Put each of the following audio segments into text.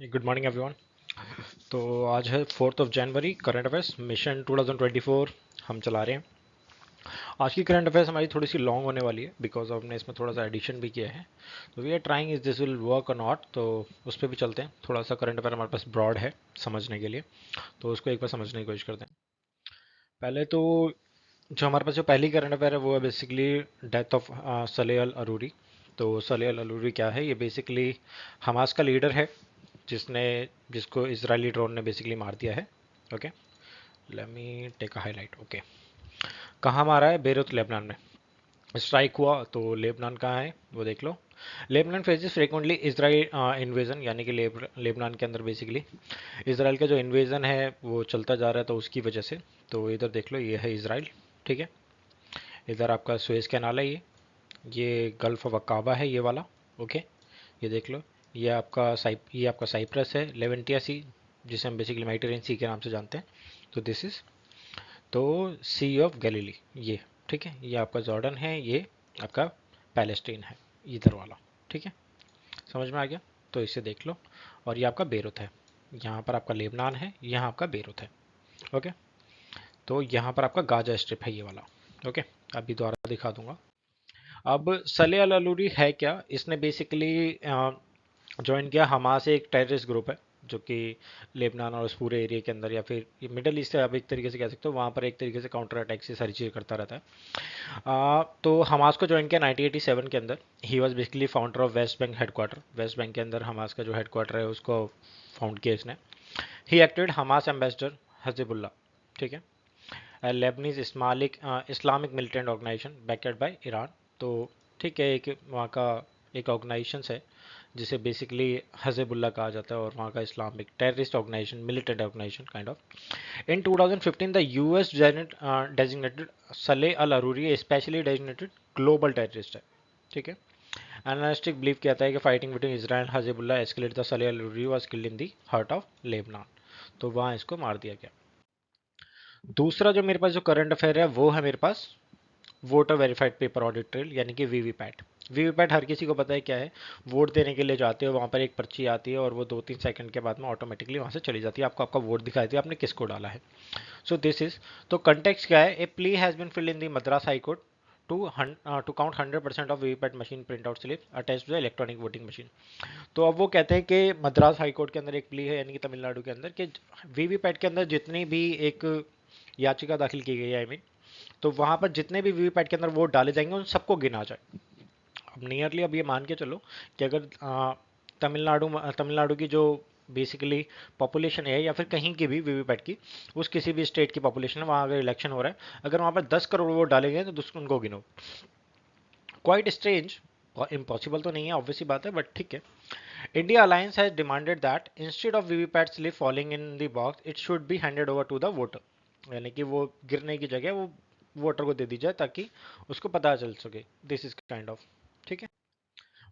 Good morning everyone. तो आज है 4 जनवरी। करंट अफेयर्स मिशन 2024 हम चला रहे हैं। आज की करंट अफेयर्स हमारी थोड़ी सी लॉन्ग होने वाली है बिकॉज हमने इसमें थोड़ा सा एडिशन भी किया है। तो we are trying is this will work और नॉट, तो उस पर भी चलते हैं। थोड़ा सा करंट अफेयर हमारे पास ब्रॉड है समझने के लिए, तो उसको एक बार समझने की कोशिश करते हैं। पहले तो जो हमारे पास जो पहली करंट अफेयर है वो है basically death of Saleh al Arouri. तो सलेह अल अरूरी क्या है? ये बेसिकली हमास का लीडर है जिसने जिसको इजरायली ड्रोन ने बेसिकली मार दिया है। Okay, let me take a highlight. Okay, कहाँ मारा है? बेरूत लेबनान में स्ट्राइक हुआ। तो लेबनान कहाँ है वो देख लो। Lebanon faces frequently Israel invasion, यानी कि लेबनान के अंदर बेसिकली इसराइल का जो इन्वेजन है वो चलता जा रहा है, तो उसकी वजह से। तो इधर देख लो, ये है इसराइल। ठीक है, इधर आपका सुएज कैनाल है, ये गल्फ ऑफ अकाबा है, ये वाला। ओके, ये देख लो। ये आपका साइप्रस है, लेवेंटिया सी, जिसे हम बेसिकली मेडिटेरियन सी के नाम से जानते हैं। तो दिस इज तो सी ऑफ गैलीली ये। ठीक है, ये आपका जॉर्डन है, ये आपका पैलेस्टीन है, इधर वाला। ठीक है, समझ में आ गया? तो इसे देख लो। और ये आपका बेरूत है, यहाँ पर आपका लेबनान है, यहाँ आपका बेरूत है। ओके, तो यहाँ पर आपका गाजा स्ट्रिप है, ये वाला। ओके, अभी दोबारा दिखा दूंगा। अब सले अल अरूरी है क्या? इसने बेसिकली ज्वाइन किया हमास, एक टेररिस्ट ग्रुप है जो कि लेबनान और उस पूरे एरिया के अंदर, या फिर ये मिडल ईस्ट है, आप एक तरीके से कह सकते हो। वहाँ पर एक तरीके से काउंटर अटैक से सारी चीज़ें करता रहता है। तो हमास को ज्वाइन किया 1987 के अंदर। He was basically founder of West Bank headquarter. West Bank के अंदर हमास का जो हेडक्वार्टर है उसको फाउंड किया इसने। He acted Hamas ambassador Hezbollah. ठीक है, Lebanese Islamic militant organisation backed by Iran. तो ठीक है, एक वहाँ का एक ऑर्गेनाइजेशन है जिसे बेसिकली हज़ेबुल्ला कहा जाता है, और वहाँ का Islamic terrorist organisation, militant organisation kind of. In 2015 the US designated Saleh al Arouri specially designated global terrorist है। ठीक है, एनालिस्टिक बिलीव कहता है कि fighting between Israel and Hezbollah escalated the Saleh al Arouri was killed in the heart of Lebanon. तो वहाँ इसको मार दिया गया। दूसरा जो मेरे पास जो करंट अफेयर है वो है मेरे पास voter verified paper audit trail, यानी कि वीवीपैट। वीवीपैट हर किसी को पता है क्या है। वोट देने के लिए जाते हो, वहाँ पर एक पर्ची आती है और वो 2-3 सेकंड के बाद में ऑटोमेटिकली वहाँ से चली जाती है, आपको आपका वोट दिखाई देती है आपने किसको डाला है। सो दिस इज तो कंटेक्स्ट क्या है? A plea has been filed in the Madras high court to count 100% of VVPAT machine print out slip attach to the electronic voting machine. तो अब वो कहते हैं कि मद्रास हाई कोर्ट के अंदर एक प्ली है, यानी कि तमिलनाडु के अंदर, कि वीवीपैट के अंदर जितनी भी एक याचिका दाखिल की गई है, आई मीन, तो वहां पर जितने भी वीवीपैट के अंदर वोट डाले जाएंगे उन सबको गिना जाए। अब नियरली अब ये मान के चलो कि अगर तमिलनाडु की जो बेसिकली पॉपुलेशन है, या फिर कहीं की भी वीवीपैट की, उस किसी भी स्टेट की पॉपुलेशन है, वहाँ अगर इलेक्शन हो रहा है, अगर वहाँ पर 10 करोड़ वोट डाले गए तो उनको गिनो। क्वाइट स्ट्रेंज, इम्पॉसिबल तो नहीं है ऑब्वियसली बात है, बट ठीक है। India Alliance has demanded that instead of VVPAT slip falling in the box it should be handed over to the voter, यानी कि वो गिरने की जगह वो वोटर को दे दी जाए ताकि उसको पता चल सके। दिस इज काइंड ऑफ, ठीक है,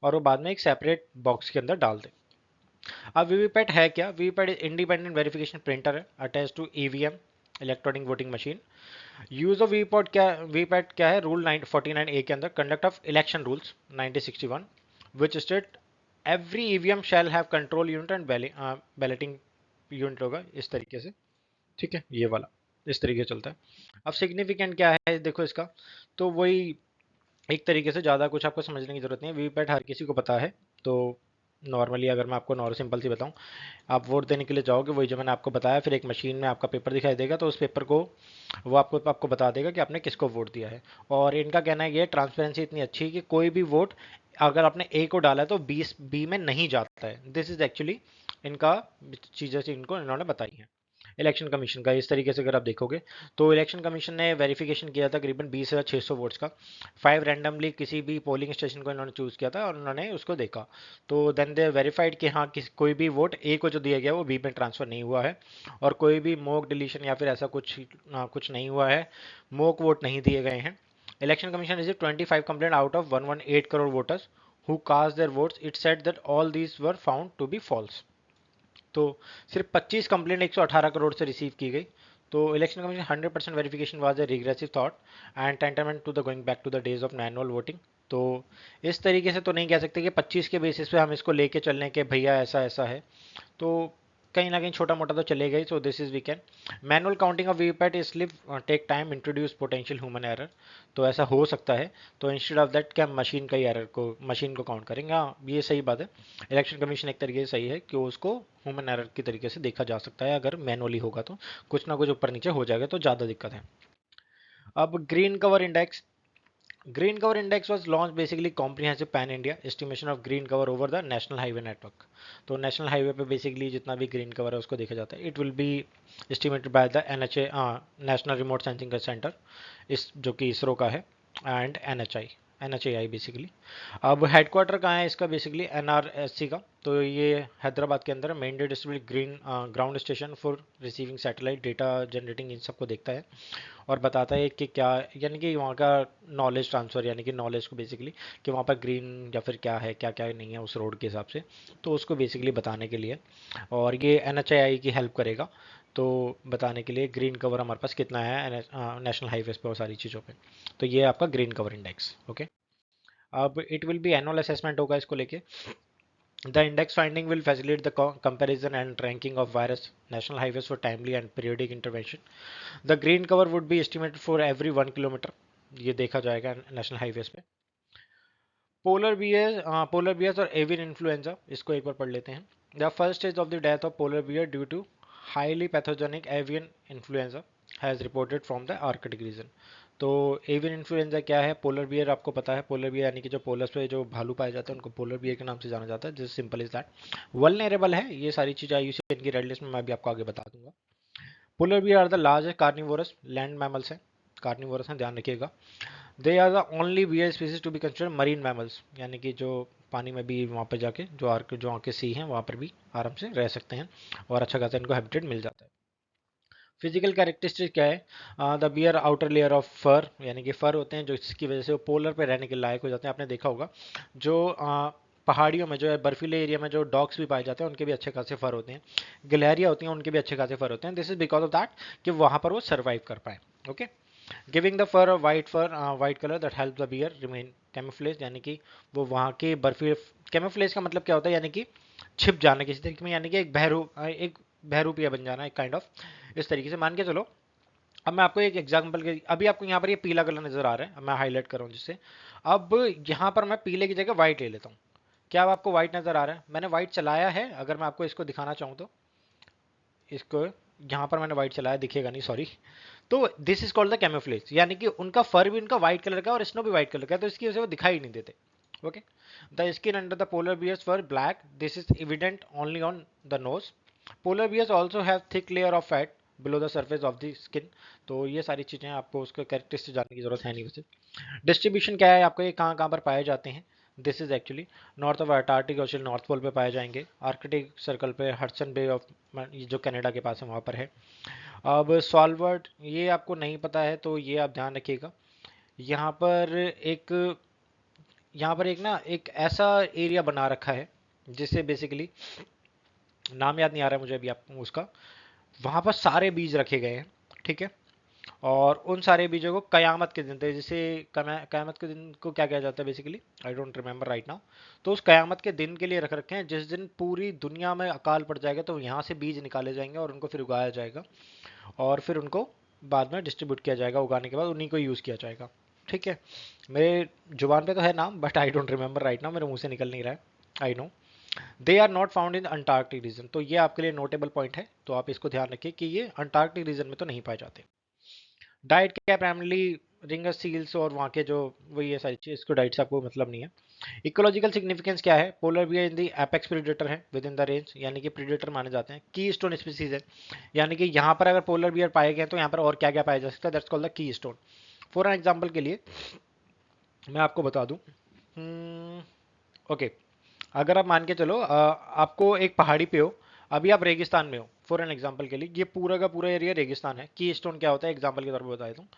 और वो बाद में एक सेपरेट बॉक्स के अंदर डाल दे। अब वीवीपैट है क्या? वीवीपैट इंडिपेंडेंट वेरिफिकेशन प्रिंटर है attach to EVM, electronic voting machine. Use of VVPAT क्या है? रूल 49 ए के अंदर conduct of election rules 1961 which state every EVM shall have control unit and balloting unit होगा, इस तरीके से। ठीक है, ये वाला इस तरीके से चलता है। अब सिग्निफिकेंट क्या है देखो इसका, तो वही एक तरीके से, ज़्यादा कुछ आपको समझने की जरूरत नहीं है, वीवीपैट हर किसी को पता है। तो नॉर्मली अगर मैं आपको नॉर्मल सिंपल सी बताऊं, आप वोट देने के लिए जाओगे, वही जो मैंने आपको बताया, फिर एक मशीन में आपका पेपर दिखाई देगा, तो उस पेपर को वो आपको आपको बता देगा कि आपने किसको वोट दिया है। और इनका कहना है ये ट्रांसपेरेंसी इतनी अच्छी है कि कोई भी वोट अगर आपने ए को डाला है तो बी में नहीं जाता है। दिस इज एक्चुअली इनका चीज़ें से इनको इन्होंने बताई हैं इलेक्शन कमीशन का। इस तरीके से अगर आप देखोगे तो इलेक्शन कमीशन ने वेरिफिकेशन किया था करीबन 20,600 वोट्स का। 5 रैंडमली किसी भी पोलिंग स्टेशन को इन्होंने चूज़ किया था और उन्होंने उसको देखा। तो देन दे वेरीफाइड कि हाँ कोई भी वोट ए को जो दिया गया वो बी में ट्रांसफ़र नहीं हुआ है, और कोई भी मोक डिलीशन या फिर ऐसा कुछ नहीं हुआ है, मोक वोट नहीं दिए गए हैं। Election commission receive 25 complaint out of 118 crore voters who cast their votes. It said that all these were found to be false. तो सिर्फ 25 कंप्लेंट 118 करोड़ से रिसीव की गई। तो election commission 100% verification was a regressive thought and tantamount to the going back to the days of manual voting. तो इस तरीके से तो नहीं कह सकते कि 25 के बेसिस पे हम इसको लेके चलने के भैया ऐसा ऐसा है। तो कहीं ना कहीं छोटा मोटा तो चलेगा ही. So this is we can manual counting of VVPAT is slip take time introduce potential human error. तो ऐसा हो सकता है. तो इंस्टेड ऑफ दैट क्या मशीन का ही एरर को मशीन को काउंट करेंगे. हाँ ये सही बात है. इलेक्शन कमीशन एक तरीके से सही है कि उसको ह्यूमन एरर की तरीके से देखा जा सकता है. अगर मैनुअली होगा तो कुछ ना कुछ ऊपर नीचे हो जाएगा तो ज़्यादा दिक्कत है. अब green cover index. Green Cover Index was launched basically comprehensive pan India estimation of green cover over the national highway network. तो नेशनल हाईवे पे बेसिकली जितना भी ग्रीन कवर है उसको देखा जाता है. It will be estimated by the NHA national remote sensing centre इस जो कि इसरो का है एंड NHAI बेसिकली. अब हेडक्वार्टर कहाँ है इसका बेसिकली NRSC का. तो ये हैदराबाद के अंदर mainly distribute green ground station for receiving satellite data generating इन सबको देखता है और बताता है कि क्या यानी कि वहाँ का नॉलेज ट्रांसफ़र यानी कि नॉलेज को बेसिकली कि वहाँ पर ग्रीन या फिर क्या है क्या क्या नहीं है उस रोड के हिसाब से. तो उसको बेसिकली बताने के लिए और ये NHAI की हेल्प करेगा. तो बताने के लिए ग्रीन कवर हमारे पास कितना है नेशनल हाईवेज पे और सारी चीज़ों पे. तो ये आपका ग्रीन कवर इंडेक्स. ओके. अब it will be annual assessment होगा इसको लेके. The index finding will facilitate the comparison and ranking of various national highways for timely and periodic intervention. The green cover would be estimated for every 1 kilometre. ये देखा जाएगा national highways पे. Polar bears और avian influenza इसको एक बार पढ़ लेते हैं. The first stage of the death of polar bear due to highly pathogenic avian influenza has reported from the Arctic region. तो एवियन इन्फ्लुएंजा क्या है. पोलर बियर आपको पता है. पोलर बियर यानी कि जो पोलर्स पे जो भालू पाए जाते हैं उनको पोलर बियर के नाम से जाना जाता है. Just simple is that. Vulnerable है. ये सारी चीज़ें IUCN की रेड लिस्ट में मैं भी आपको आगे बता दूंगा. Polar bear are the largest carnivorous land mammals हैं. कार्निवोरस हैं ध्यान रखिएगा. They are the only bear species to be considered marine mammals यानी कि जो पानी में भी वहाँ पे जाके जो आके सी हैं वहाँ पर भी आराम से रह सकते हैं और अच्छा खासा इनको हैबिटेट मिल जाता है. फिजिकल कैरेक्टरिस्टिक क्या है. The bear outer layer of fur यानी कि फर होते हैं जो इसकी वजह से वो पोलर पे रहने के लायक हो जाते हैं. आपने देखा होगा जो पहाड़ियों में जो है बर्फीले एरिया में जो डॉग्स भी पाए जाते हैं उनके भी अच्छे खासे फर होते हैं. गिलहरियाँ होती हैं उनके भी अच्छे खासे फर होते हैं. This is because of that कि वहाँ पर वो सर्वाइव कर पाए. Okay. Giving the fur white colour that help the bear remain camouflage यानी कि वो वहाँ के बर्फी. कैमोफ्लेज का मतलब क्या होता है यानी कि छिप जाना किसी तरीके में यानी कि एक बहरूपिया बन जाना एक काइंड ऑफ इस तरीके से मान के चलो. अब मैं आपको एक एग्जांपल के अभी आपको यहाँ पर ये पीला कलर नजर आ रहा है. अब मैं हाईलाइट कर रहा हूँ जिससे. अब यहाँ पर मैं पीले की जगह व्हाइट ले लेता हूँ. क्या अब आपको व्हाइट नजर आ रहा है. मैंने व्हाइट चलाया है. अगर मैं आपको इसको दिखाना चाहूँ तो इसको यहाँ पर मैंने व्हाइट चलाया दिखेगा नहीं सॉरी. तो this is called the camouflage यानी कि उनका फर भी उनका व्हाइट कलर का और स्नो भी व्हाइट कलर का है तो इसकी वजह से वो दिखाई नहीं देते. Okay. The skin under the polar bears fur black. This is evident only on the nose. Polar bears also have thick layer of fat below the surface of the skin. तो ये सारी चीज़ें आपको उसके कैरेक्टरिस्टिक जानने की जरूरत है नहीं वैसे. डिस्ट्रीब्यूशन क्या है आपको ये कहाँ कहाँ पर पाए जाते हैं. This is actually north of Antarctic ocean north pole पे पाए जाएंगे. आर्कटिक सर्कल पे हडसन बे ऑफ जो कनाडा के पास है वहाँ पर है. अब सॉल्वर्ड ये आपको नहीं पता है तो ये आप ध्यान रखिएगा. यहाँ पर एक यहाँ पर एक ना एक ऐसा एरिया बना रखा है जिससे बेसिकली नाम याद नहीं आ रहा है मुझे अभी आपको उसका. वहाँ पर सारे बीज रखे गए हैं. ठीक है. और उन सारे बीजों को कयामत के दिन थे जिसे कयामत के दिन को क्या किया जाता है basically I don't remember right now. तो उस कयामत के दिन के लिए रख रखे हैं जिस दिन पूरी दुनिया में अकाल पड़ जाएगा तो यहाँ से बीज निकाले जाएंगे और उनको फिर उगाया जाएगा और फिर उनको बाद में डिस्ट्रीब्यूट किया जाएगा. उगाने के बाद उन्हीं को यूज़ किया जाएगा. ठीक है. मेरे जुबान पे तो है नाम but I don't remember right now. मेरे मुंह से निकल नहीं रहा है. I know. They are not found in Antarctic region. तो ये आपके लिए नोटेबल पॉइंट है तो आप इसको ध्यान रखिए कि ये अंटार्कटिक रीजन में तो नहीं पाए जाते. डाइट क्या है प्राइमरली रिंगर सील्स और वहाँ के जो वही है सारी चीज़. इसको डाइट से आपको मतलब नहीं है. इकोलॉजिकल सिग्निफिकेंस क्या है. पोलर बियर इन दी एपेक्स प्रीडेटर है विद इन द रेंज यानी कि प्रीडेटर माने जाते हैं. की स्टोन स्पीसीज है यानी कि यहाँ पर अगर पोलर बियर पाए गए तो यहाँ पर और क्या क्या पाया जा सकता है. That's called the key stone. For example के लिए मैं आपको बता दूँ. ओके. अगर आप मान के चलो आपको एक पहाड़ी पे हो. अभी आप रेगिस्तान में हो. फॉर एन एग्जाम्पल के लिए ये पूरा का पूरा एरिया रेगिस्तान है. की स्टोन क्या होता है एग्जाम्पल के तौर पर बता देता हूँ.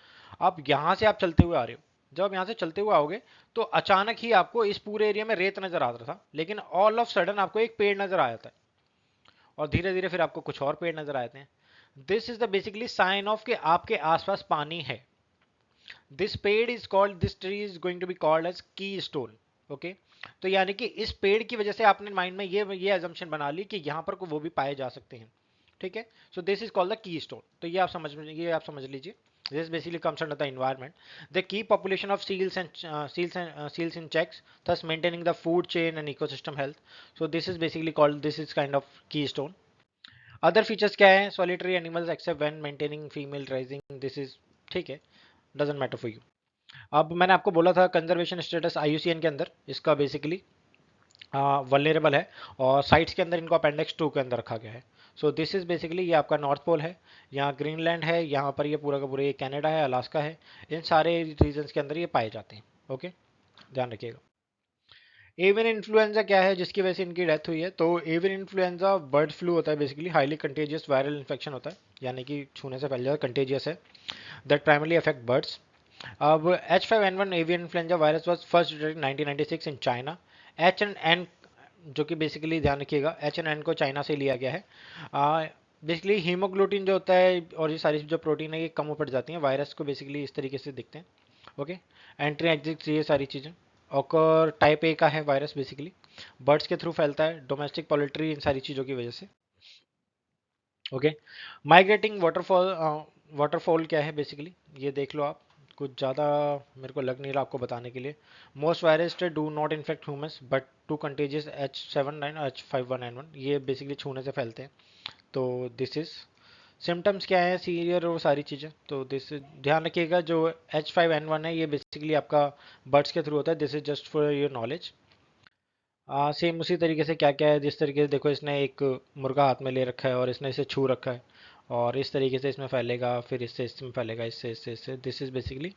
आप यहाँ से आप चलते हुए आ रहे हो. जब आप यहाँ से चलते हुए आओगे तो अचानक ही आपको इस पूरे एरिया में रेत नजर आता था लेकिन ऑल ऑफ सडन आपको एक पेड़ नजर आ जाता है और धीरे धीरे फिर आपको कुछ और पेड़ नजर आते हैं. This is the basically sign of कि आपके आसपास पानी है. दिस पेड़ is called this tree is going to be called as keystone. Okay, तो यानी कि इस पेड़ की वजह से आपने माइंड में ये एजम्पशन बना ली कि यहाँ पर वो भी पाए जा सकते हैं, ठीक है। So this is called the key stone. तो ये आप समझ लीजिए, this basically comes under the environment. They keep population of seals in checks, thus maintaining the food chain and ecosystem health. So this is kind of keystone. Other features क्या है? Solitary animals except when maintaining female rising. This is ठीक है, doesn't matter for you. अब मैंने आपको बोला था conservation status IUCN के अंदर इसका बेसिकली वल्नरेबल है, और साइट्स के अंदर इनको अपेंडिक्स 2 के अंदर रखा गया है। सो दिस इज बेसिकली ये आपका नॉर्थ पोल है, यहाँ ग्रीनलैंड है, यहाँ पर ये पूरा का पूरा ये कनाडा है, अलास्का है, इन सारे रीजन्स के अंदर ये पाए जाते हैं। ओके, ध्यान रखिएगा। एवियन इन्फ्लुएंजा क्या है जिसकी वजह से इनकी डेथ हुई है? तो एवियन इन्फ्लुएंजा बर्ड फ्लू होता है, basically highly contagious viral infection होता है, यानी कि छूने से फैल जाता है, कंटेजियस है, दैट प्राइमरली अफेक्ट बर्ड्स। अब H5N1 avian influenza virus was first detected 1996 in China. H&N जो कि बेसिकली ध्यान रखिएगा H&N को चाइना से लिया गया है। बेसिकली हीमोग्लोबिन जो होता है और ये सारी जो प्रोटीन है ये कम पड़ जाती हैं, वायरस को बेसिकली इस तरीके से दिखते हैं। ओके, एंट्री एग्जिट ये सारी चीज़ें। और टाइप ए का है वायरस, बेसिकली बर्ड्स के थ्रू फैलता है, डोमेस्टिक पोल्ट्री, इन सारी चीज़ों की वजह से। ओके, माइग्रेटिंग वाटरफॉल क्या है बेसिकली ये देख लो आप, कुछ ज़्यादा मेरे को लग नहीं रहा आपको बताने के लिए। Most virus do not infect humans but two contagious H7N और H5N1, ये बेसिकली छूने से फैलते हैं। तो दिस इज सिम्टम्स क्या है, सीवियर और वो सारी चीज़ें। तो दिस ध्यान रखिएगा, जो H5N1 है ये बेसिकली आपका बर्ड्स के थ्रू होता है। This is just for your knowledge. Same उसी तरीके से क्या क्या है, जिस तरीके से देखो इसने एक मुर्गा हाथ में ले रखा है और इसने इसे छू रखा है, और इस तरीके से इसमें फैलेगा, फिर इससे इसमें फैलेगा, इससे दिस इज बेसिकली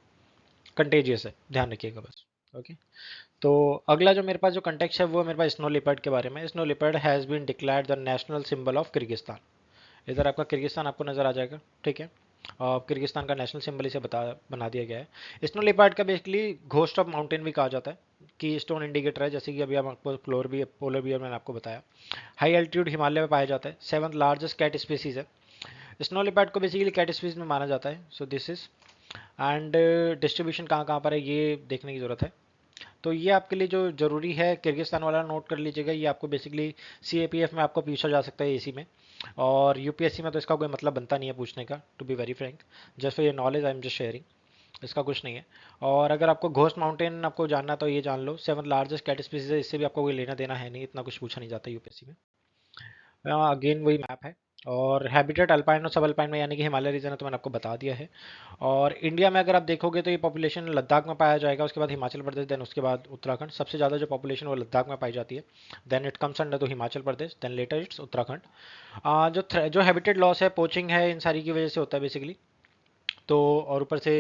कंटेजियस है, ध्यान रखिएगा बस। ओके, तो अगला जो मेरे पास जो कंटेक्स्ट है वो है मेरे पास स्नो लिपर्ड के बारे में। Snow leopard has been declared the national symbol of Kyrgyzstan. इधर आपका किर्गिस्तान आपको नज़र आ जाएगा, ठीक है। और किर्गिस्तान का नेशनल सिंबल इसे बना दिया गया है। स्नो लेपर्ड का बेसिकली घोस्ट ऑफ माउंटेन भी कहा जाता है, कि स्टोन इंडिकेटर है, जैसे कि अभी हम आपको पोलर बियर मैंने आपको बताया। हाई एल्टीट्यूड हिमालय में पाया जाता है, 7th लार्जेस्ट कैट स्पीसीज है। स्नो लेपर्ड को बेसिकली कैट स्पीसीज में माना जाता है। So this is and distribution कहाँ कहाँ पर है ये देखने की ज़रूरत है। तो ये आपके लिए जो ज़रूरी है, किर्गिस्तान वाला नोट कर लीजिएगा, ये आपको बेसिकली CAPF में आपको पूछा जा सकता है, AC में, और UPSC में तो इसका कोई मतलब बनता नहीं है पूछने का, to be very frank, just for ये knowledge I am just sharing, इसका कुछ नहीं है। और अगर आपको घोस्ट माउंटेन आपको जानना तो ये जान लो, 7th लार्जेस्ट कैट स्पीसीज है, इससे भी आपको कोई लेना देना है नहीं, इतना कुछ पूछा नहीं जाता UPSC में। अगेन वही मैप है। और हैबिटेट अल्पाइन और सब अल्पाइन में, यानी कि हिमालय रीजन है, तो मैंने आपको बता दिया है। और इंडिया में अगर आप देखोगे तो ये पॉपुलेशन लद्दाख में पाया जाएगा, उसके बाद हिमाचल प्रदेश, देन उसके बाद उत्तराखंड। सबसे ज़्यादा जो पॉपुलेशन वो लद्दाख में पाई जाती है, देन इट कम्स अंडर तो Himachal Pradesh, then later it's Uttarakhand. जो हैबिटेट लॉस है, पोचिंग है, इन सारी की वजह से होता है बेसिकली। तो और ऊपर से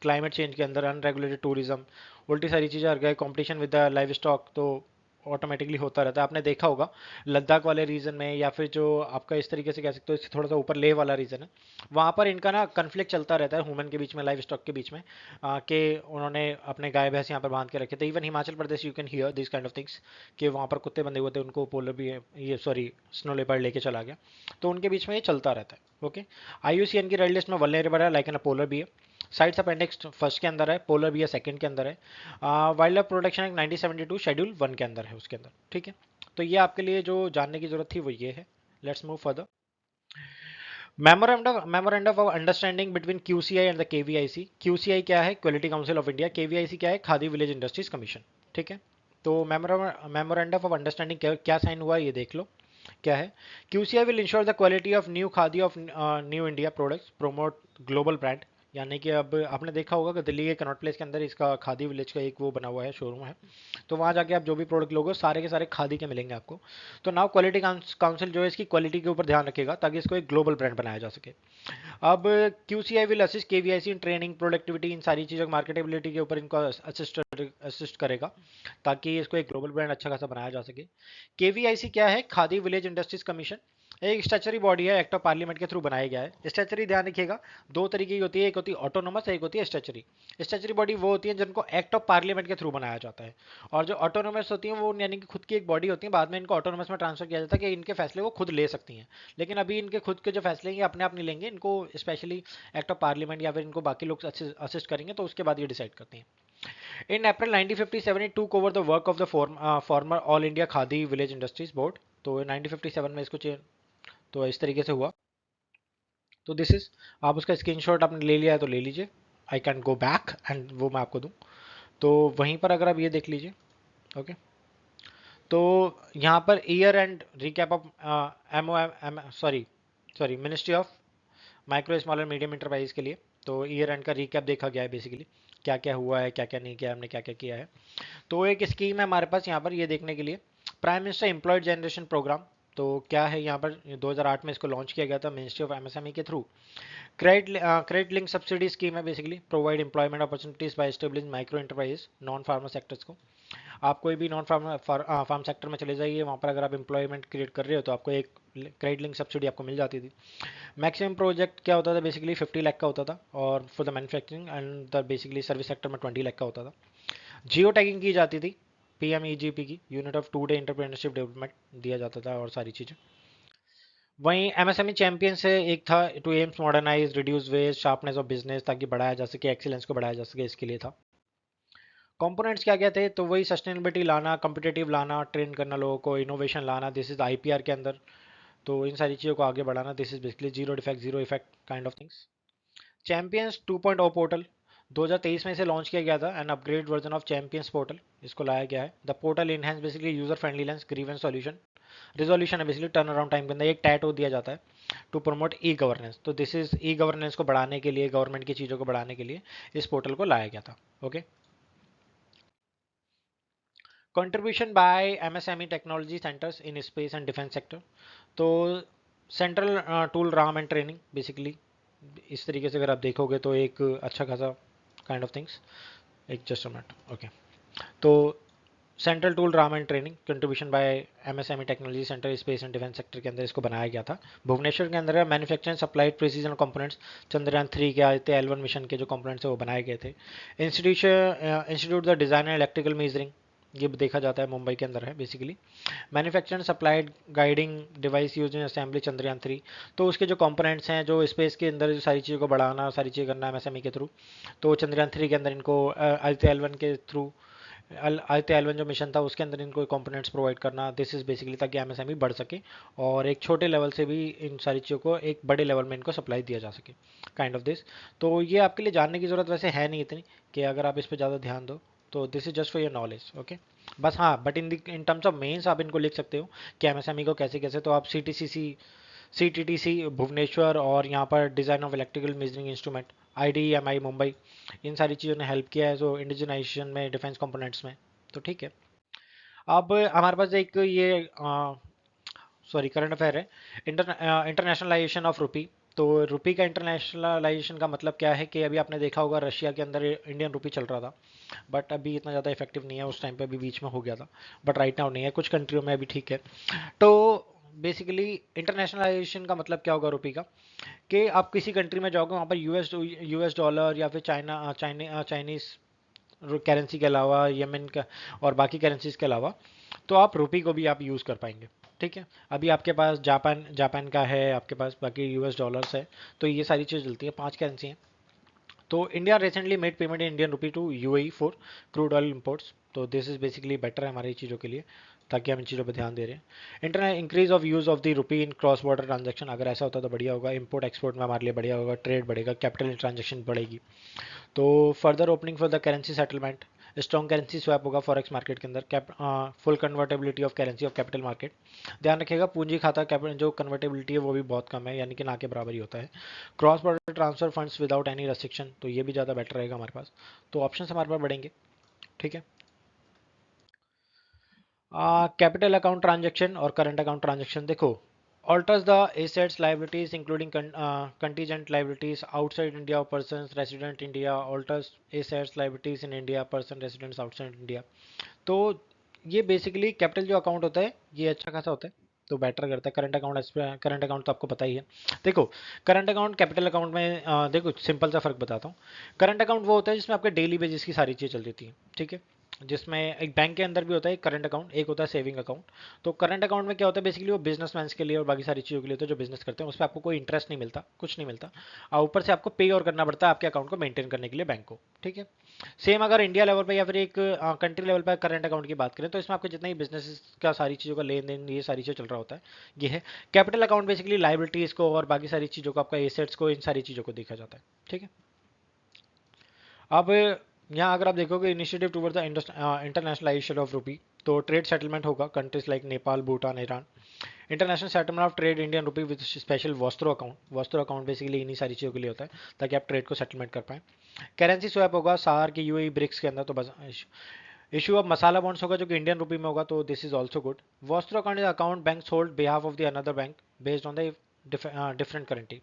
क्लाइमेट चेंज के अंदर अनरेगुलेटेड टूरिज्म, उल्टी सारी चीज़ें आ गए, competition with the live stock, तो ऑटोमेटिकली होता रहता है। आपने देखा होगा लद्दाख वाले रीजन में, या फिर जो आपका इस तरीके से कह सकते हो, इससे थोड़ा सा ऊपर लेह वाला रीजन है, वहाँ पर इनका ना कन्फ्लिक्ट चलता रहता है ह्यूमन के बीच में, लाइव स्टॉक के बीच में, कि उन्होंने अपने गाय भैंस यहाँ पर बांध के रखे थे। Even Himachal Pradesh you can hear this kind of things, कि वहाँ पर कुत्ते बंधे हुए थे, उनको पोलर भी ये सॉरी स्नो लेपर्ड लेके चला गया, तो उनके बीच में ये चलता रहता है। ओके, IUCN की रेड लिस्ट में वल्नरेबल है, लाइक एन पोलर भी है। साइट्स अपेंडिक्स फर्स्ट के अंदर है, पोलर भी है सेकंड के अंदर है। Wild life protection act 1972 schedule 1 के अंदर है, उसके अंदर, ठीक है। तो ये आपके लिए जो जानने की जरूरत थी वो ये है। Let's move further. Memorandum of understanding between QCI and the KVIC। QCI क्या है? Quality council of India. KVIC क्या है? खादी विलेज इंडस्ट्रीज कमीशन, ठीक है। तो मेमोरेंडम ऑफ अंडरस्टैंडिंग क्या साइन हुआ ये देख लो, क्या है? QCI will ensure the quality of new khadi of new India products, promote global brand. यानी कि अब आपने देखा होगा कि दिल्ली के कनॉट प्लेस के अंदर इसका खादी विलेज का एक वो बना हुआ है, शोरूम है, तो वहाँ जाके आप जो भी प्रोडक्ट लोगे सारे के सारे खादी के मिलेंगे आपको। तो नाउ क्वालिटी काउंसिल जो है इसकी क्वालिटी के ऊपर ध्यान रखेगा, ताकि इसको एक ग्लोबल ब्रांड बनाया जा सके। अब QCI will assist KVIC in training, productivity, इन सारी चीज़ों, मार्केटेबिलिटी के ऊपर इनको असिस्ट करेगा, ताकि इसको एक ग्लोबल ब्रांड अच्छा खासा बनाया जा सके। KVIC क्या है? खादी विलेज इंडस्ट्रीज कमीशन, एक स्टैचुटरी बॉडी है, एक्ट ऑफ पार्लियामेंट के थ्रू बनाया गया है। स्टैचुरी ध्यान रखिएगा, दो तरीके की होती है, एक होती है ऑटोनोमस, एक होती है स्टैचुरी। स्टैचुरी बॉडी वो होती है जिनको एक्ट ऑफ पार्लियामेंट के थ्रू बनाया जाता है, और जो ऑटोनोमस होती हैं वो यानी कि खुद की एक बॉडी होती है, बाद में इनको ऑटोनोमस में ट्रांसफर किया जाता है कि इनके फैसले वो खुद ले सकती हैं। लेकिन अभी इनके खुद के जो फैसले हैं ये अपने आप नहीं लेंगे, इनको स्पेशली एक्ट ऑफ पार्लियामेंट या फिर इनको बाकी लोग असिस्ट करेंगे, तो उसके बाद ये डिसाइड करते हैं। इन अप्रैल 1957 it took over the work of the former all India khadi village industries board. तो 1957 में इसको तो इस तरीके से हुआ। तो दिस इज, आप उसका स्क्रीनशॉट आपने ले लिया है तो ले लीजिए, I can go back and वो मैं आपको दूं। तो वहीं पर अगर आप ये देख लीजिए, ओके, तो यहाँ पर year end recap of M M sorry sorry ministry of micro small and medium enterprise के लिए। तो ईयर एंड का रिकैप देखा गया है, बेसिकली क्या क्या हुआ है, क्या क्या नहीं किया, हमने क्या क्या किया है। तो एक स्कीम है हमारे पास यहाँ पर ये देखने के लिए, prime minister employed generation programme. तो क्या है यहाँ पर, 2008 में इसको लॉन्च किया गया था मिनिस्ट्री ऑफ एमएसएमई के through. Credit link subsidy scheme है, basically provide employment opportunities by establishing micro enterprise non farmer sectors को। आप कोई भी नॉन फार्म सेक्टर में चले जाइए, वहाँ पर अगर आप एम्प्लॉयमेंट क्रिएट कर रहे हो तो आपको एक क्रेडिट लिंक सब्सिडी आपको मिल जाती थी। मैक्सिमम प्रोजेक्ट क्या होता था, बेसिकली 50 लाख का होता था, और for the manufacturing and the basically service sector में 20 लाख का होता था। जियो टैगिंग की जाती थी, पीएमईजीपी की, unit of two day entrepreneurship development दिया जाता था, और सारी चीज़ें। वहीं एमएसएमई चैंपियन से एक था two aims modernise reduce waste sharpness of business, ताकि बढ़ाया जा सके, एक्सीलेंस को बढ़ाया जा सके, इसके लिए था। कंपोनेंट्स क्या क्या थे, तो वही सस्टेनेबिलिटी लाना, कम्पिटेटिव लाना, ट्रेन करना लोगों को, इनोवेशन लाना, दिस इज आईपीआर के अंदर। तो इन सारी चीज़ों को आगे बढ़ाना, this is basically zero effect kind of things. Champions 2.0 portal 2023 में इसे लॉन्च किया गया था, an upgrade version of champions portal इसको लाया गया है। The portal enhance basically user friendliness, grievance solution, resolution है, बेसिकली टर्न अराउंड टाइम के अंदर एक टैटो दिया जाता है टू प्रमोट ई गवर्नेंस। तो दिस इज ई गवर्नेंस को बढ़ाने के लिए, गवर्नमेंट की चीज़ों को बढ़ाने के लिए इस पोर्टल को लाया गया था। Okay, contribution by MSME technology centres in space and defence sector. तो central tool room and training, basically इस तरीके से अगर आप देखोगे तो एक अच्छा खासा काइंड ऑफ थिंग्स। एक जस्ट अ मिनट, ओके। तो central tool room and training contribution by MSME technology centre space and defence sector के अंदर इसको बनाया गया था। भुवनेश्वर के अंदर manufacturing supplied precision components, Chandrayaan 3 के आदित्य एल 1 मिशन के जो कंपोनेंट्स है वो बनाए गए थे। Institute the design and electrical measuring, ये देखा जाता है मुंबई के अंदर है, basically manufacturing supplied guiding device use in assembly Chandrayaan 3। तो उसके जो कंपोनेंट्स हैं, जो स्पेस के अंदर जो सारी चीज़ों को बढ़ाना, सारी चीज़ें करना है एमएसएमई के थ्रू। तो चंद्रयान 3 के अंदर इनको आदित्य एल 1 के थ्रू, आदित्य एल 1 जो मिशन था उसके अंदर इनको कंपोनेंट्स प्रोवाइड करना, दिस इज बेसिकली ताकि एमएसएमई बढ़ सके और एक छोटे लेवल से भी इन सारी चीज़ों को एक बड़े लेवल में इनको सप्लाई दिया जा सके, काइंड ऑफ दिस। तो ये आपके लिए जानने की ज़रूरत वैसे है नहीं इतनी, कि अगर आप इस पर ज़्यादा ध्यान दो तो this is just for your knowledge, okay. बस हाँ, but in terms of mains आप इनको लिख सकते हो कि एमएसएमई को कैसे कैसे। तो आप सीटीटीसी भुवनेश्वर, और यहाँ पर design of electrical measuring instrument IDMI Mumbai, इन सारी चीज़ों ने हेल्प किया है जो इंडिजिनाइजेशन में, डिफेंस कंपोनेंट्स में। तो ठीक है, अब हमारे पास एक ये सॉरी करंट अफेयर है, इंटरनेशनलाइजेशन ऑफ रुपी। तो रुपी का इंटरनेशनलाइजेशन का मतलब क्या है, कि अभी आपने देखा होगा रशिया के अंदर इंडियन रुपी चल रहा था, बट अभी इतना ज़्यादा इफेक्टिव नहीं है, उस टाइम पे अभी बीच में हो गया था, बट राइट नाउ नहीं है, कुछ कंट्रियों में अभी ठीक है। तो बेसिकली इंटरनेशनलाइजेशन का मतलब क्या होगा रुपी का, कि आप किसी कंट्री में जाओगे, वहाँ पर यूएस डॉलर या फिर चाइनीज करेंसी के अलावा, यमन का और बाकी करेंसीज के अलावा, तो आप रुपी को भी आप यूज़ कर पाएंगे। ठीक है, अभी आपके पास जापान जापान का है, आपके पास बाकी यूएस डॉलर्स है, तो ये सारी चीज़ चलती है, 5 करेंसी हैं। तो India recently made payment in Indian rupee to UAE for crude oil imports. तो दिस इज बेसिकली बेटर है हमारी चीज़ों के लिए, ताकि हम इन चीज़ों पर ध्यान दे रहे हैं। Internet increase of use of the rupee in cross border transaction, अगर ऐसा होता तो बढ़िया होगा, इंपोर्ट एक्सपोर्ट में हमारे लिए बढ़िया होगा, ट्रेड बढ़ेगा, कैपिटल ट्रांजेक्शन बढ़ेगी। तो further opening for the currency settlement, strong currency swap होगा फॉरेक्स मार्केट के अंदर, full convertibility of currency of capital market. ध्यान रखिएगा पूंजी खाता जो कन्वर्टेबिलिटी है वो भी बहुत कम है, यानी कि ना के बराबर ही होता है। Cross border transfer funds without any restriction, तो ये भी ज़्यादा बेटर रहेगा हमारे पास, तो ऑप्शन हमारे पास बढ़ेंगे। ठीक है, कैपिटल अकाउंट ट्रांजेक्शन और करंट अकाउंट ट्रांजेक्शन देखो, alters the assets liabilities including contingent liabilities outside India of persons resident India, alters assets liabilities in India person residents outside India। तो ये बेसिकली कैपिटल जो account होता है ये अच्छा खासा होता है, तो बेटर करता है। करंट अकाउंट तो आपको पता ही है। देखो करंट अकाउंट कैपिटल अकाउंट में देखो सिंपल सा फर्क बताता हूँ। करंट अकाउंट वो होता है जिसमें आपके डेली बेसिस की सारी चीज़ चल जाती है, ठीक है। जिसमें एक बैंक के अंदर भी होता है एक करंट अकाउंट, एक होता है सेविंग अकाउंट। तो करंट अकाउंट में क्या होता है बेसिकली, वो बिजनेसमैन के लिए और बाकी सारी चीज़ों के लिए होता है जो बिजनेस करते हैं, उस पर आपको कोई इंटरेस्ट नहीं मिलता, कुछ नहीं मिलता, और ऊपर से आपको पे और करना पड़ता है आपके अकाउंट को मेंटेन करने के लिए बैंक को। ठीक है। सेम अगर इंडिया लेवल पर या फिर एक कंट्री लेवल पर करंट अकाउंट की बात करें तो इसमें आपको जितना ही बिजनेस का सारी चीज़ों का लेन देन ये सारी चीज़ें चल रहा होता है, ये है। कैपिटल अकाउंट बेसिकली लाइबिलिटीज़ को और बाकी सारी चीज़ों को, आपका एसेट्स को, इन सारी चीज़ों को देखा जाता है। ठीक है। अब यहाँ अगर आप देखोगे initiative toward the internationalisation of रूपी, तो ट्रेड सेटलमेंट होगा countries like Nepal, Bhutan, Iran. International settlement of trade Indian rupee with special vostro account. Vostro account basically इन्हीं सारी चीज़ों के लिए होता है ताकि आप ट्रेड को सेटलमेंट कर पाएं। करेंसी स्वैप होगा सार के यूएई ब्रिक्स के अंदर, तो बस इशू ऑफ मसाला बॉन्ड्स होगा जो कि इंडियन रूपी में होगा, तो this is also good. Vostro account is account bank hold behalf of the another bank based on the different currency.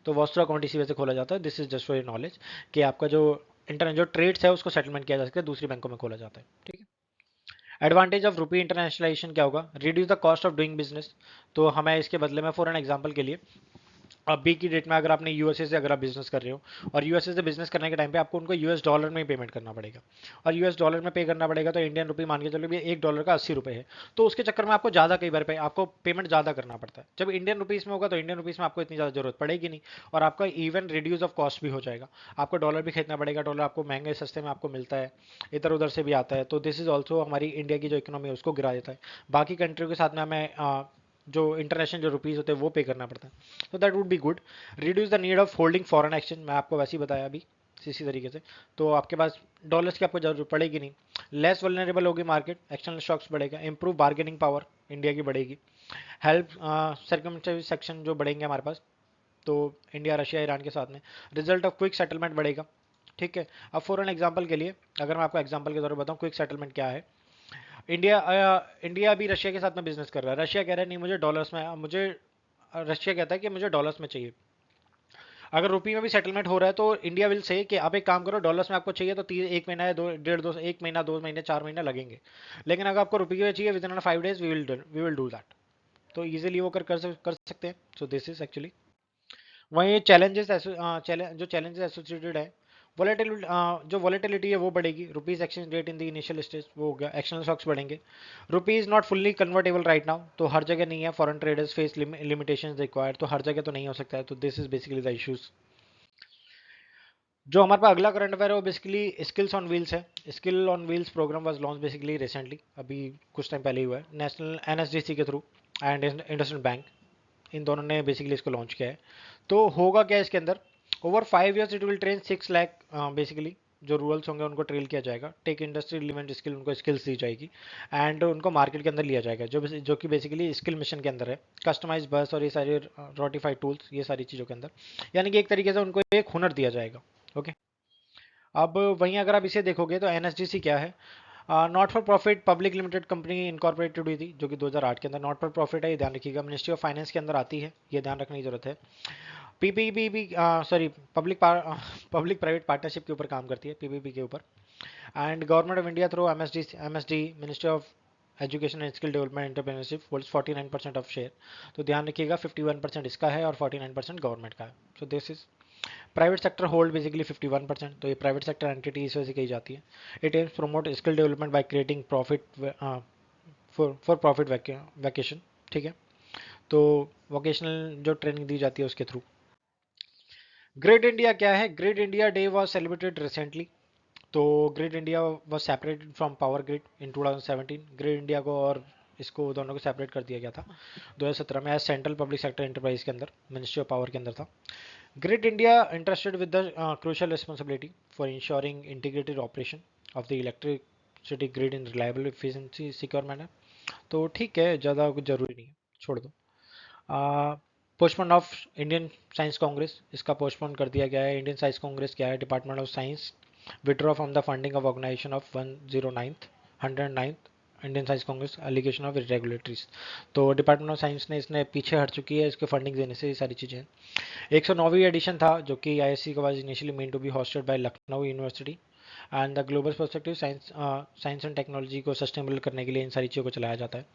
तो वॉस्त्रो अकाउंट इसी वजह से खोला जाता है, this is just for your knowledge, कि आपका जो इंटरनेट जो ट्रेड्स है उसको सेटलमेंट किया जा सकता है, दूसरी बैंकों में खोला जाता है। ठीक है। एडवांटेज ऑफ रूपी इंटरनेशनलाइजेशन क्या होगा, reduce the cost of doing business. तो हमें इसके बदले में फॉर एन एग्जांपल के लिए, अभी की डेट में अगर आपने यूएसए से अगर आप बिजनेस कर रहे हो और यूएसए से बिजनेस करने के टाइम पे आपको उनको यूएस डॉलर में ही पेमेंट करना पड़ेगा, और यूएस डॉलर में पे करना पड़ेगा, तो इंडियन रुपी मान के चलो भी $1 का 80 है, तो उसके चक्कर में आपको ज़्यादा कई बार पे आपको पेमेंट ज़्यादा करना पड़ता है। जब इंडियन रुपीज़ में होगा तो इंडियन रुपीज़ में आपको इतनी ज़्यादा जरूरत पड़ेगी नहीं, और आपका इवन रिड्यूस ऑफ कॉस्ट भी हो जाएगा। आपको डॉलर भी खरीदना पड़ेगा, डॉलर आपको महंगे सस्ते में आपको मिलता है, इधर उधर से भी आता है, तो दिस इज ऑल्सो हमारी इंडिया की जो इकोनॉमी है उसको गिरा देता है। बाकी कंट्रियों के साथ में हमें जो इंटरनेशनल जो रुपीज़ होते हैं वो पे करना पड़ता है, तो that would be good. Reduce the need of holding foreign exchange, मैं आपको वैसे ही बताया अभी इसी तरीके से, तो आपके पास डॉलर्स की आपको जरूरत पड़ेगी नहीं। लेस वल्नरेबल होगी मार्केट, एक्सटर्नल शॉक्स बढ़ेगा, इंप्रूव बार्गेनिंग पावर इंडिया की बढ़ेगी, हेल्प सर्कमस्टेंस सेक्शन जो बढ़ेंगे हमारे पास, तो इंडिया, रशिया, ईरान के साथ में रिजल्ट ऑफ क्विक सेटलमेंट बढ़ेगा। ठीक है। अब फॉर एन एग्जांपल के लिए अगर मैं आपको एग्जांपल के तौर पर बताऊं क्विक सेटलमेंट क्या है, इंडिया अभी रशिया के साथ में बिजनेस कर रहा है, रशिया कह रहा है नहीं मुझे डॉलर्स में, मुझे रशिया कहता है कि मुझे डॉलर्स में चाहिए। अगर रुपी में भी सेटलमेंट हो रहा है तो इंडिया विल से कि आप एक काम करो, डॉलर्स में आपको चाहिए तो एक महीना या दो डेढ़ दो एक महीना, 2 महीने, 4 महीने लगेंगे, लेकिन अगर आपको रुपये में चाहिए within 5 days we will do that. तो इजीली वो कर सकते हैं। सो दिस इज एक्चुअली वहीं चैलेंजेस, जो चैलेंजेस एसोसिएटेड है, वॉलेटिलिटी, जो वॉलेटिलिटी है वो बढ़ेगी, rupees exchange rate in the initial stage वो हो गया, एक्सटर्नल शॉक्स बढ़ेंगे, rupees not fully convertible right now, तो हर जगह नहीं है, foreign traders face limitations required, तो हर जगह तो नहीं हो सकता है, तो this is basically the issues. जो हमारे पास अगला करंट अफेयर है वो बेसिकली स्किल्स ऑन व्हील्स है। Skill on wheels programme was launch basically recently, अभी कुछ टाइम पहले ही हुआ है, नेशनल एनएसडीसी के थ्रू एंड इंडस्ट्रियल बैंक, इन दोनों ने बेसिकली इसको लॉन्च किया है। तो होगा क्या इसके अंदर, over 5 years it will train 6 lakh, basically जो रूरल्स होंगे उनको ट्रेल किया जाएगा, टेक इंडस्ट्री रिलेवेंट स्किल, उनको स्किल्स दी जाएगी एंड उनको मार्केट के अंदर लिया जाएगा, जो कि बेसिकली स्किल मिशन के अंदर है, कस्टमाइज बस और ये सारे रोटिफाइड टूल्स, ये सारी चीज़ों के अंदर, यानी कि एक तरीके से उनको एक हुनर दिया जाएगा। ओके। अब वहीं अगर आप इसे देखोगे तो एनएसडीसी क्या है, not for profit public limited company incorporated हुई थी जो कि 2008 के अंदर, नॉट फॉर प्रॉफिट है ये ध्यान रखिएगा, मिनिस्ट्री ऑफ फाइनेंस के अंदर आती है, ये ध्यान रखने की जरूरत है। PPP, sorry, public private partnership के ऊपर काम करती है, पीपीपी के ऊपर, and government of India through MSD ministry of education and skill development entrepreneurship holds 49% of share, तो ध्यान रखिएगा 51% इसका है और 49% गवर्नमेंट का है। So this is private sector hold basically 51%, तो ये प्राइवेट सेक्टर एंटिटी इस वजह से कही जाती है। It aims promote skill development by creating profit for profit vacation. ठीक है। तो वोकेशनल जो ट्रेनिंग दी जाती है उसके थ्रू। ग्रेट इंडिया क्या है, great India day was celebrated recently, तो great India was separated from power grid in 2017, great India को और इसको दोनों को सेपरेट कर दिया गया था 2017 में, as central public sector enterprise के अंदर, मिनिस्ट्री ऑफ पावर के अंदर था। Grid India entrusted with the crucial responsibility for ensuring integrated operation of the electricity grid in reliable, efficiency, secure manner. तो ठीक है, ज़्यादा कुछ जरूरी नहीं है, छोड़ दो। Postpone of Indian science Congress, इसका पोस्टपोन कर दिया गया है। इंडियन साइंस कांग्रेस क्या है, department of science withdraw from the funding of organisation of 109th Indian science congress, allegation of irregularities, तो डिपार्टमेंट ऑफ साइंस ने इसने पीछे हट चुकी है इसके फंडिंग देने से, ये सारी चीज़ें। 109वीं एडिशन था जो कि आईएससी का was initially meant to be hosted by Lucknow university and the global perspective science and technology को सस्टेनेबल करने के लिए इन सारी चीज़ों को चलाया जाता है।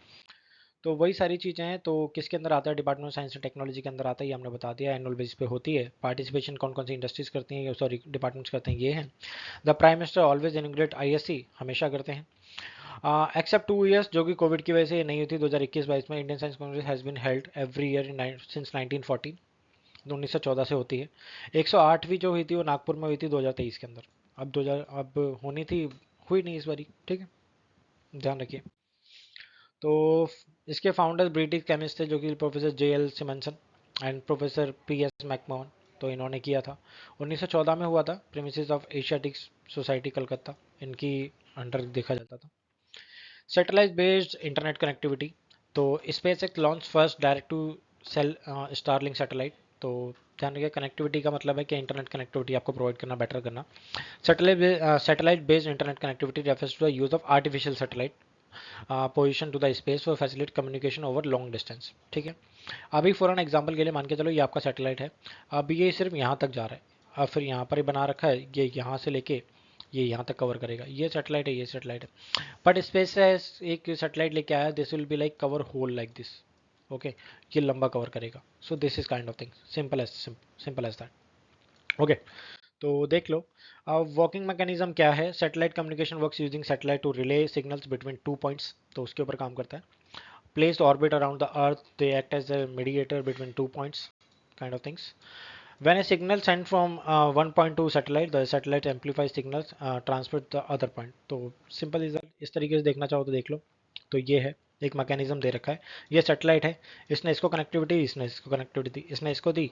तो वही सारी चीज़ें हैं। तो किसके अंदर आता है, department of science and technology के अंदर आता है, ये हमने बता दिया। एनुअल बेसिस पे होती है। पार्टिसिपेशन कौन कौन सी इंडस्ट्रीज करती हैं, सॉरी डिपार्टमेंट्स करते हैं, ये हैं। The prime minister always इनोग्रेट ISC, हमेशा करते हैं। एक्सेप्ट 2 ईयर्स, जो कि कोविड की वजह से ये नहीं होती 2021-22 में। Indian science congress has been held every year since 1914, 1914 से होती है। 108वीं जो हुई थी वो नागपुर में हुई थी 2023 के अंदर। अब 2000 अब होनी थी, हुई नहीं इस बारी, ठीक है, ध्यान रखिए। तो इसके फाउंडर ब्रिटिश केमिस्ट थे, जो कि professor JL Simonsen and professor PS McMahon. तो इन्होंने किया था, 1914 में हुआ था, premises of Asiatic society Calcutta, इनकी अंडर देखा जाता था। सैटेलाइट बेस्ड इंटरनेट कनेक्टिविटी, तो SpaceX launch first direct to cell Starlink satellite. तो ध्यान रखिए, कनेक्टिविटी का मतलब है कि इंटरनेट कनेक्टिविटी आपको प्रोवाइड करना, बेटर करना। Satellite based internet connectivity refers to the use of artificial satellite position to the space for facilitate communication over long distance, ठीक है। अभी फॉर एन एग्जाम्पल के लिए मान के चलो ये आपका सैटेलाइट है, अब ये सिर्फ यहाँ तक जा रहा है, अब फिर यहाँ पर ही बना रखा है, ये यहाँ से लेके ये यहाँ तक कवर करेगा, ये सैटेलाइट है, ये सैटेलाइट है। बट स्पेस से एक सैटेलाइट लेके आया, this will be like cover whole like this, okay, ये लंबा कवर करेगा। So this is kind of thing, simple as that, okay. तो देख लो, अब वर्किंग मैकेनिज्म क्या है। Satellite communication works using satellite to relay signals between 2 points, तो उसके ऊपर काम करता है। Placed orbit around the earth, they act as a mediator between 2 points, kind of things. When a signal sent from one point to satellite, the satellite amplifies signals transmit the other point. तो simple इस तरीके से देखना चाहो तो देख लो। तो ये है, एक मैकेनिज्म दे रखा है, ये सैटेलाइट है, इसने इसको कनेक्टिविटी, इसने इसको कनेक्टिविटी दी, इसने इसको दी,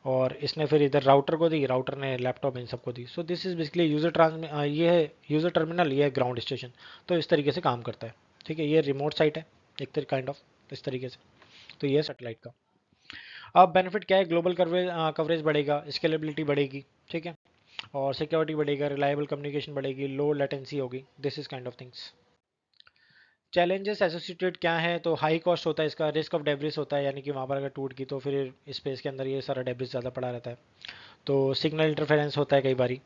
और इसने फिर इधर राउटर को दी, राउटर ने लैपटॉप इन सबको दी। सो दिस इज बेसिकली ये है यूजर टर्मिनल, ये है ग्राउंड स्टेशन। तो इस तरीके से काम करता है, ठीक है। ये रिमोट साइट है एक तरह काइंड ऑफ, इस तरीके से। तो ये सैटेलाइट का अब बेनिफिट क्या है, ग्लोबल कवरेज बढ़ेगा, स्केलेबिलिटी बढ़ेगी, ठीक है, और सिक्योरिटी बढ़ेगा, रिलायबल कम्युनिकेशन बढ़ेगी, लो लेटेंसी होगी, this is kind of things. Challenges associated क्या है, तो हाई कॉस्ट होता है इसका, रिस्क ऑफ डेब्रिस होता है, यानी कि वहाँ पर अगर टूट गई तो फिर स्पेस के अंदर ये सारा डेब्रिस ज़्यादा पड़ा रहता है। तो सिग्नल इंटरफेरेंस होता है कई बारी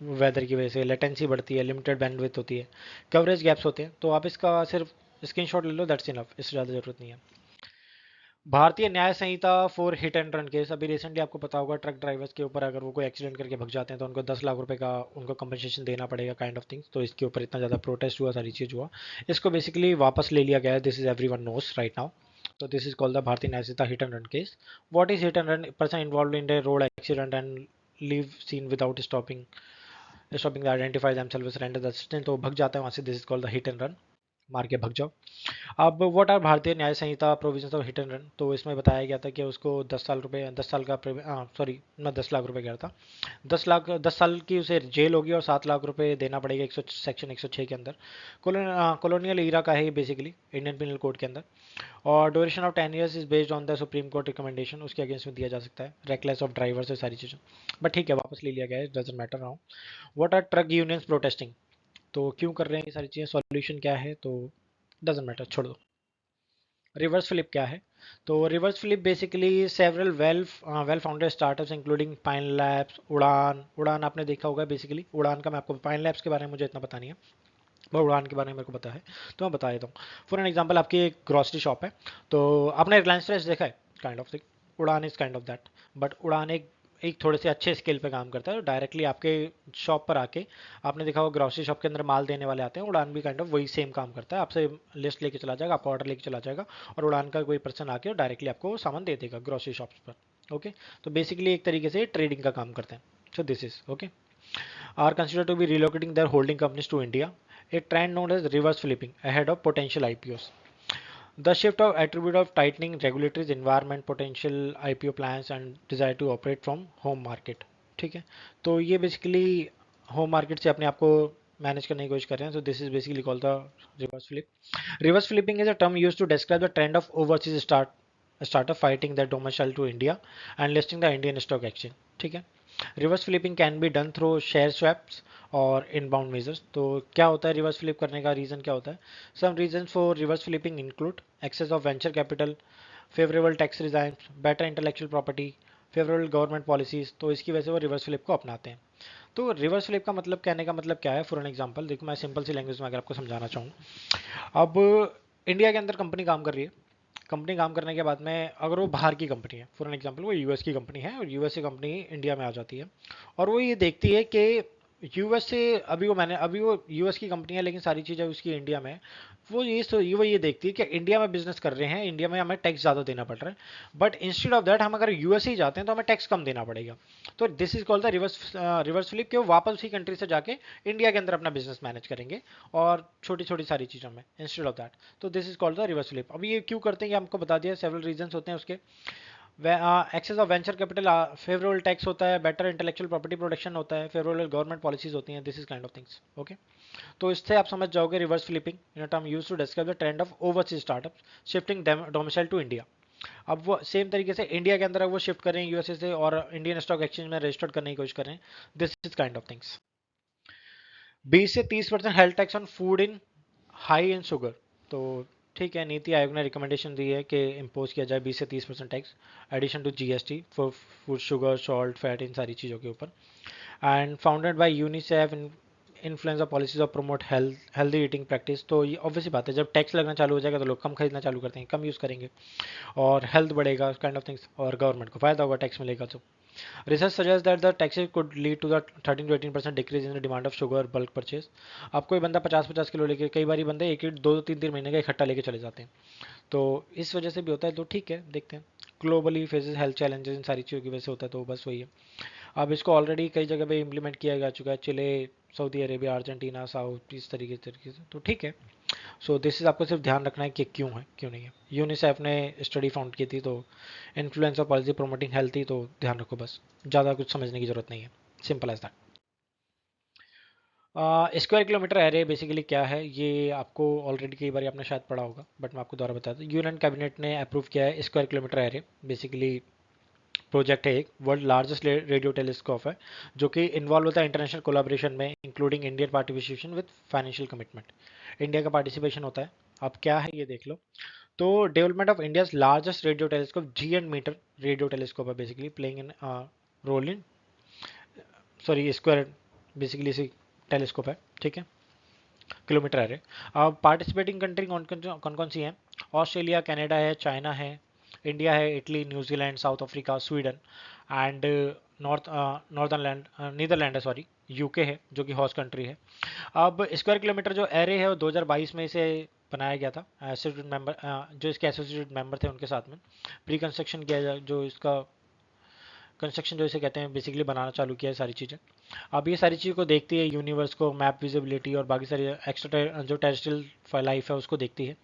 वेदर की वजह से, लेटेंसी बढ़ती है, लिमिटेड बैंडविड्थ होती है, कवरेज गैप्स होते हैं। तो आप इसका सिर्फ स्क्रीनशॉट ले लो, दैट्स इनफ, इससे ज़्यादा ज़रूरत नहीं है। Bharatiya Nyaya Sanhita for hit and run case, अभी रिसेंटली आपको पता होगा ट्रक ड्राइवर्स के ऊपर अगर वो कोई एक्सीडेंट करके भग जाते हैं तो उनको 10 लाख रुपए का उनको कंपनसेशन देना पड़ेगा, काइंड ऑफ थिंग्स। तो इसके ऊपर इतना ज़्यादा प्रोटेस्ट हुआ, सारी चीज़ हुआ, इसको बेसिकली वापस ले लिया गया है। This is everyone knows right now. तो this is called the Bharatiya Nyaya Sanhita hit and run case. What is hit and run, person involve in a road accident and leave scene without stopping the identify themselves surrender the assistant, तो भग जाता है वहाँ से, this is called the hit and run, मार के भग जाओ। अब what are Bharatiya Nyaya Sanhita provisions of hit and run, तो इसमें बताया गया था कि उसको 10 साल रुपए, 10 साल का, सॉरी मैं 10 लाख रुपए कह रहा था, 10 साल की उसे जेल होगी और 7 लाख रुपए देना पड़ेगा, 100 सेक्शन 106 के अंदर। कॉलोनियल ईरा का है ये बेसिकली, इंडियन पिनल कोड के अंदर। और duration of 10 years is based on the supreme court recommendation, उसके अगेंस्ट में दिया जा सकता है। रेकलेस ऑफ ड्राइवर से सारी चीज़ें, बट ठीक है, वापस ले लिया गया है, doesn't matter now. What are truck unions protesting, तो क्यों कर रहे हैं ये सारी चीज़ें, सॉल्यूशन क्या है, तो डजेंट मैटर, छोड़ दो। रिवर्स फ्लिप क्या है, तो reverse flip basically several well founded startups including pine labs, उड़ान, उड़ान आपने देखा होगा बेसिकली, उड़ान का मैं आपको, पाइन लैब्स के बारे में मुझे इतना पता नहीं है, पर उड़ान के बारे में मेरे को पता है, तो मैं बता देता हूँ। फॉर एन एग्जांपल, आपकी एक ग्रॉसरी शॉप है, तो आपने रिलायंस फ्रेश देखा है, काइंड ऑफ थिंग, उड़ान is kind of that. But उड़ान एक एक थोड़े से अच्छे स्केल पे काम करता है, डायरेक्टली आपके शॉप पर आके, आपने देखा होगा ग्रॉसरी शॉप के अंदर माल देने वाले आते हैं, उड़ान भी काइंड ऑफ वही सेम काम करता है, आपसे लिस्ट लेके चला जाएगा, आपका ऑर्डर लेके चला जाएगा, और उड़ान का कोई पर्सन आके डायरेक्टली आपको सामान दे देगा ग्रॉसरी शॉप्स पर, ओके। तो बेसिकली एक तरीके से ट्रेडिंग का काम करते हैं। So this is okay, are considered to be relocating their holding companies to India, a trend known as reverse flipping ahead of potential IPOs. The shift of attribute of tightening regulatory environment, potential IPO plans and desire to operate from home market. ठीक है, तो ये basically home market से अपने आप को manage करने की कोशिश कर रहे हैं। So this is basically called the reverse flip. Reverse flipping is a term used to describe the trend of overseas startup fighting their domicile to India and listing the Indian stock exchange, ठीक है। Reverse flipping can be done through share swaps और inbound measures. तो क्या होता है reverse flip करने का reason क्या होता है, some reason for reverse flipping include access of venture capital, favourable tax regimes, better intellectual property, favourable government policies, तो इसकी वजह से वो रिवर्स फ्लिप को अपनाते हैं। तो रिवर्स फ्लिप का मतलब, कहने का मतलब क्या है, फॉर एन एग्जांपल देखो, मैं सिंपल सी लैंग्वेज में अगर आपको समझाना चाहूँ, अब इंडिया के अंदर कंपनी काम कर रही है, कंपनी काम करने के बाद में अगर वो बाहर की कंपनी है, फॉर एन एग्जांपल वो यूएस की कंपनी है और यूएस की कंपनी इंडिया में आ जाती है, और वो ये देखती है कि यूएस से, अभी वो यूएस की कंपनी है लेकिन सारी चीज़ें उसकी इंडिया में है। वो ये देखती है कि इंडिया में बिजनेस कर रहे हैं, इंडिया में हमें टैक्स ज़्यादा देना पड़ रहा है, बट इंस्टेड ऑफ दैट हम अगर यूएस ही जाते हैं तो हमें टैक्स कम देना पड़ेगा। तो this is called the reverse flip, कि वो वापस उसी कंट्री से जाके इंडिया के अंदर अपना बिजनेस मैनेज करेंगे और छोटी छोटी सारी चीज़ों में इंस्टेड ऑफ दैट। तो this is called the reverse flip. अभी ये क्यों करते हैं ये हमको बता दिया, सेवरल रीजंस होते हैं उसके। Access of venture capital, favourable tax होता है, बेटर इंटेलेक्चुअल प्रॉपर्टी प्रोटेक्शन होता है, फेवरेबल गवर्नमेंट पॉलिसीज होती हैं, this is kind of things. Okay, तो इससे आप समझ जाओगे reverse flipping in a term used to describe the trend of overseas startups shifting domicile to India. अब वो सेम तरीके से इंडिया के अंदर वो शिफ्ट कर रहे हैं यूएसए से और इंडियन स्टॉक एक्सचेंज में रजिस्टर्ड करने की कोशिश कर रहे हैं, this is kind of things. 20 से 30% health tax on food in high in sugar. तो ठीक है, नीति आयोग ने रिकमेंडेशन दी है कि इम्पोज किया जाए 20 से 30% tax addition to GST for food, sugar, salt, fat, इन सारी चीज़ों के ऊपर। And founded by UNICEF, influence of policies of promote healthy eating practice. तो ये ऑब्वियसली बात है, जब टैक्स लगना चालू हो जाएगा तो लोग कम खरीदना चालू करते हैं, कम यूज़ करेंगे और हेल्थ बढ़ेगा, काइंड ऑफ थिंग्स, और गवर्नमेंट को फायदा होगा, टैक्स मिलेगा। तो research suggests that the taxes could lead to the 13 to 18% decrease in the demand of sugar bulk purchase। अब कोई बंदा 50-50 किलो लेके, कई बार बंदे एक 2-3 महीने का इकट्ठा लेके चले जाते हैं, तो इस वजह से भी होता है। तो ठीक है, देखते हैं। ग्लोबली फेसेस हेल्थ चैलेंजेस, इन सारी चीज़ों की वजह से होता है, तो बस वही है। अब इसको ऑलरेडी कई जगह पे इम्प्लीमेंट किया जा चुका है, चिले, सऊदी अरेबिया, अर्जेंटीना, साउथ, इस तरीके से, तो ठीक है। सो दिस इज, आपको सिर्फ ध्यान रखना है कि क्यों है क्यों नहीं है। यूनिसेफ ने स्टडी फाउंड की थी, तो influence of policy promoting health थी, तो ध्यान रखो बस, ज़्यादा कुछ समझने की जरूरत नहीं है, simple as that. Square kilometre array basically क्या है, ये आपको ऑलरेडी कई बार आपने शायद पढ़ा होगा, बट मैं आपको दोबारा बता दूं। यूएन कैबिनेट ने अप्रूव किया है square kilometre array. Basically project है, एक वर्ल्ड लार्जेस्ट रेडियो टेलीस्कोप है, जो कि इन्वॉल्व होता है इंटरनेशनल कोलाब्रेशन में, including Indian participation with financial commitment. India का पार्टिसिपेशन होता है। अब क्या है ये देख लो। तो development of India's largest radio telescope, giant metre radio telescope है, basically playing in role in, sorry, square, basically इसी टेलीस्कोप है, ठीक है, किलोमीटर एरे। अब पार्टिसिपेटिंग कंट्री कौन कौन सी हैं? ऑस्ट्रेलिया, कनाडा है, चाइना है, इंडिया है, Italy, New Zealand, South Africa, Sweden and northern land, Netherland है, सॉरी, यूके है जो कि हॉस्ट कंट्री है। अब स्क्वायर किलोमीटर जो एरे है वो 2022 में इसे बनाया गया था, एसोसिएटेड मेंबर, जो इसके एसोसिएटेड मेंबर थे उनके साथ में प्री कंस्ट्रक्शन किया जाए, जो इसका कंस्ट्रक्शन जो इसे कहते हैं, बेसिकली बनाना चालू किया है सारी चीज़ें। अब ये सारी चीज़ों को देखती है, यूनिवर्स को, मैप विजिबिलिटी और बाकी सारी एक्स्ट्रा जो टेरेस्ट्रियल लाइफ है उसको देखती है।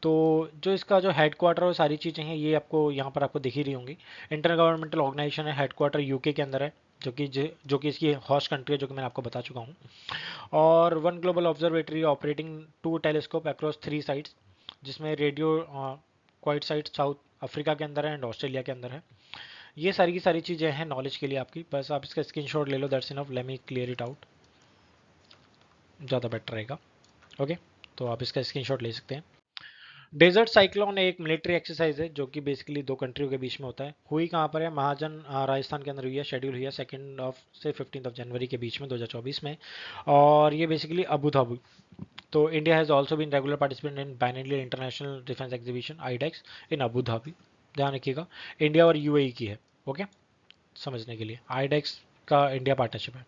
तो जो इसका जो हेड क्वार्टर और सारी चीज़ें हैं ये आपको यहाँ पर आपको दिख ही रही होंगी। इंटर गवर्नमेंटल ऑर्गेनाइजेशन है, हेड क्वार्टर यूके के अंदर है, जो कि इसकी हॉस्ट कंट्री है, जो कि मैंने आपको बता चुका हूँ। और one global observatory operating 2 telescope across 3 sites, जिसमें radio quiet site South Africa के अंदर है एंड ऑस्ट्रेलिया के अंदर है। ये सारी की सारी चीज़ें हैं नॉलेज के लिए आपकी, बस आप इसका स्क्रीनशॉट ले लो, that's enough, let me clear it out, ज़्यादा बेटर रहेगा। ओके, तो आप इसका स्क्रीनशॉट ले सकते हैं। डेजर्ट साइक्लोन एक मिलिट्री एक्सरसाइज है जो कि बेसिकली दो कंट्रियों के बीच में होता है। हुई कहाँ पर है? महाजन, राजस्थान के अंदर हुई है, शेड्यूल हुई है 2 ऑफ से 15 जनवरी के बीच में 2024 में, और ये बेसिकली अबू धाबी। तो India has also been regular participant in binary international defence exhibition IDEX in Abu Dhabi. ध्यान रखिएगा, इंडिया और यूएई की है। ओके, समझने के लिए आईडेक्स का इंडिया पार्टनरशिप है।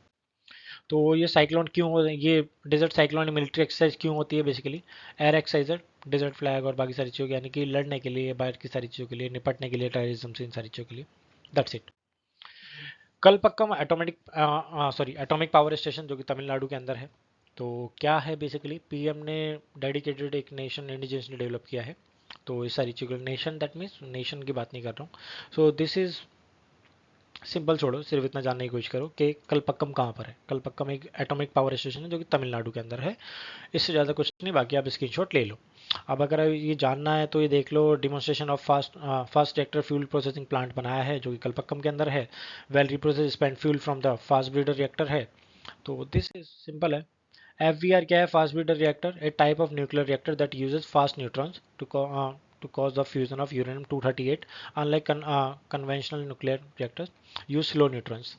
तो ये साइक्लोन क्यों हो, ये डेजर्ट साइक्लोन मिलिट्री एक्सरसाइज क्यों होती है? Basically air exercise, desert flag और बाकी सारी चीज़ों, यानी कि लड़ने के लिए, बाहर की सारी चीज़ों के लिए, निपटने के लिए, टेररिज्म से, इन सारी चीज़ों के लिए। That's it. Kalpakkam atomic power station जो कि तमिलनाडु के अंदर है। तो क्या है बेसिकली, पीएम ने डेडिकेटेड एक नेशन इंडिजिनस ने डेवलप किया है। तो इस सारी चीज़ों, नेशन दैट मीन्स नेशन की बात नहीं कर रहा हूँ। सो दिस इज़ सिंपल, छोड़ो, सिर्फ इतना जानने की कोशिश करो कि कलपक्कम कहाँ पर है। कलपक्कम एक एटॉमिक पावर स्टेशन है जो कि तमिलनाडु के अंदर है। इससे ज़्यादा कुछ नहीं, बाकी आप स्क्रीनशॉट ले लो। अब अगर ये जानना है तो ये देख लो, demonstration of fast reactor fuel processing plant बनाया है जो कि कलपक्कम के अंदर है। Well reprocess spent fuel from the fast breeder reactor है। तो दिस इज सिंपल है। FBR क्या है? Fast breeder reactor, a type of nuclear reactor that uses fast neutrons to cause the fusion of uranium 238, unlike conventional nuclear reactors use slow neutrons.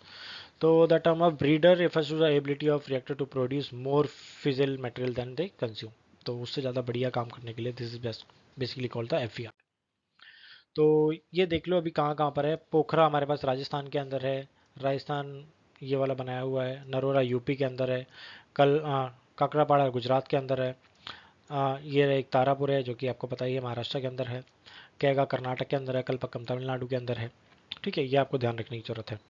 So the term of breeder refers to the ability of reactor to produce more fissile material than they consume. तो उससे ज़्यादा बढ़िया काम करने के लिए this is best basically called the FER। तो ये देख लो अभी कहाँ कहाँ पर है। पोखरा हमारे पास राजस्थान के अंदर है, राजस्थान ये वाला बनाया हुआ है। नरोरा यूपी के अंदर है। काकड़ापाड़ा गुजरात के अंदर है। ये एक तारापुर है जो कि आपको पता ही है महाराष्ट्र के अंदर है। कैगा कर्नाटक के अंदर है। कलपक्कम तमिलनाडु के अंदर है। ठीक है, ये आपको ध्यान रखने की जरूरत है।